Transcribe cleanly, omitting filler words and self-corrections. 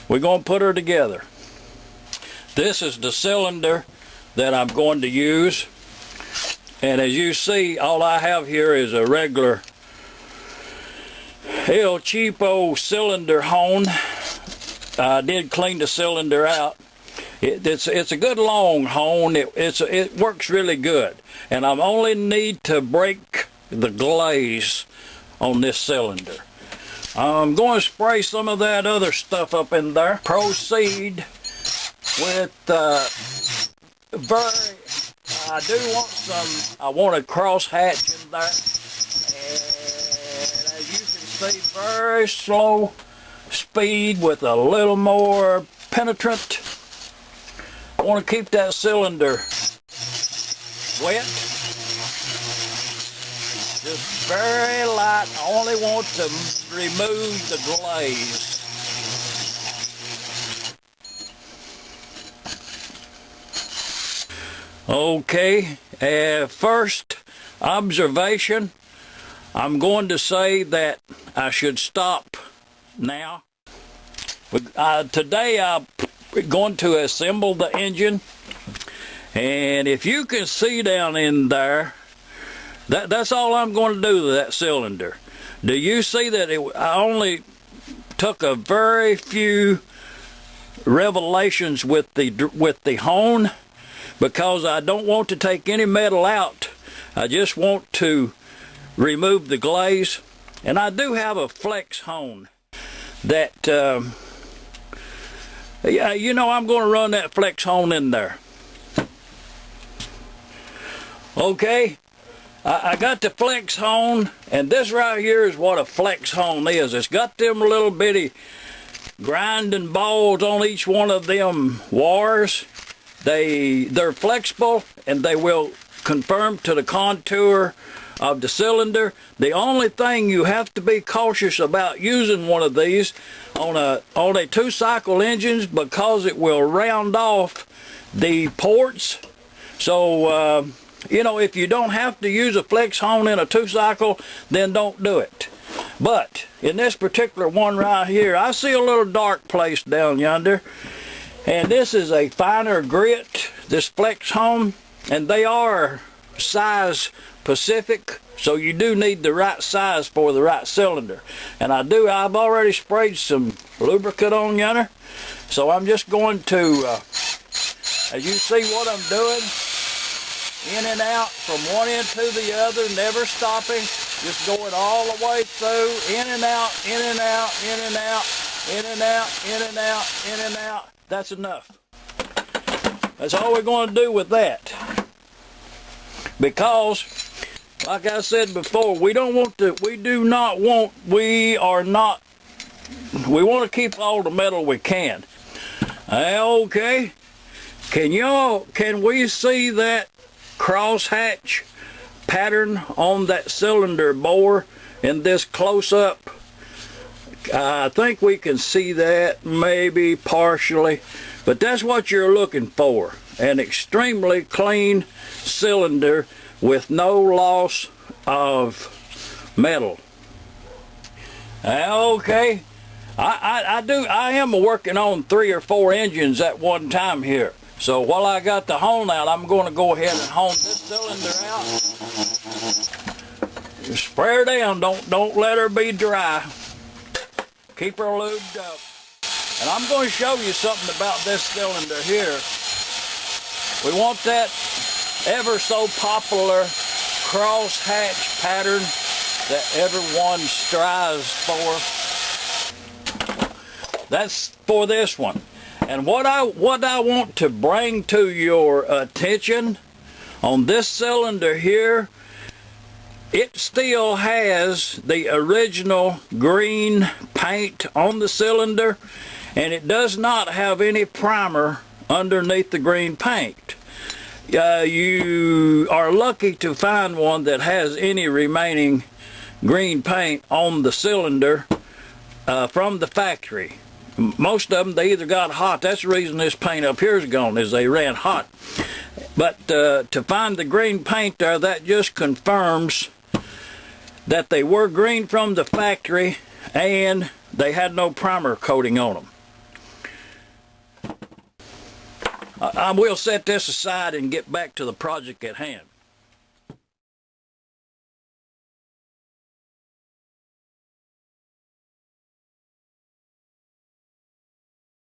we're going to put her together. This is the cylinder that I'm going to use. And as you see, all I have here is a regular El Cheapo cylinder hone. I did clean the cylinder out. It's a good long hone. It works really good. And I only need to break the glaze on this cylinder. I'm going to spray some of that other stuff up in there. Proceed with I want a cross hatch in there. And as you can see, very slow speed with a little more penetrant. I want to keep that cylinder wet. Just very light. I only want to remove the glaze. Okay, first observation, I'm going to say that I should stop now. Today I'm going to assemble the engine, and if you can see down in there, that's all I'm going to do to that cylinder. Do you see that I only took a very few revelations with the hone, because I don't want to take any metal out. I just want to remove the glaze. And I do have a flex hone that, yeah, you know, I'm going to run that flex hone in there. Okay, I got the flex hone, and this right here is what a flex hone is. It's got them little bitty grinding balls on each one of them wires. They're flexible, and they will conform to the contour of the cylinder. The only thing you have to be cautious about using one of these on a 2-cycle engines, because it will round off the ports. So you know, if you don't have to use a flex hone in a 2-cycle, then don't do it. But in this particular one right here, I see a little dark place down yonder. And this is a finer grit, this flex hone, and they are size specific, so you do need the right size for the right cylinder. And I've already sprayed some lubricant on yonder, so I'm just going to, as you see what I'm doing, in and out from one end to the other, never stopping, just going all the way through, in and out, in and out, in and out, in and out, in and out, in and out. That's enough. That's all we're going to do with that. Because, like I said before, we want to keep all the metal we can. Okay. Can we see that crosshatch pattern on that cylinder bore in this close-up? I think we can see that, maybe partially, but that's what you're looking for. An extremely clean cylinder with no loss of metal. Okay, I am working on 3 or 4 engines at one time here. So while I got the hone out, I'm going to go ahead and hone this cylinder out. Spray her down, don't let her be dry. Keep her lubed up. And I'm going to show you something about this cylinder here. We want that ever so popular cross-hatch pattern that everyone strives for. That's for this one. And what I want to bring to your attention on this cylinder here, it still has the original green paint on the cylinder, and it does not have any primer underneath the green paint. You are lucky to find one that has any remaining green paint on the cylinder from the factory. Most of them, they either got hot. That's the reason this paint up here is gone, is they ran hot. But to find the green paint there, that just confirms that they were green from the factory and they had no primer coating on them. We'll set this aside and get back to the project at hand.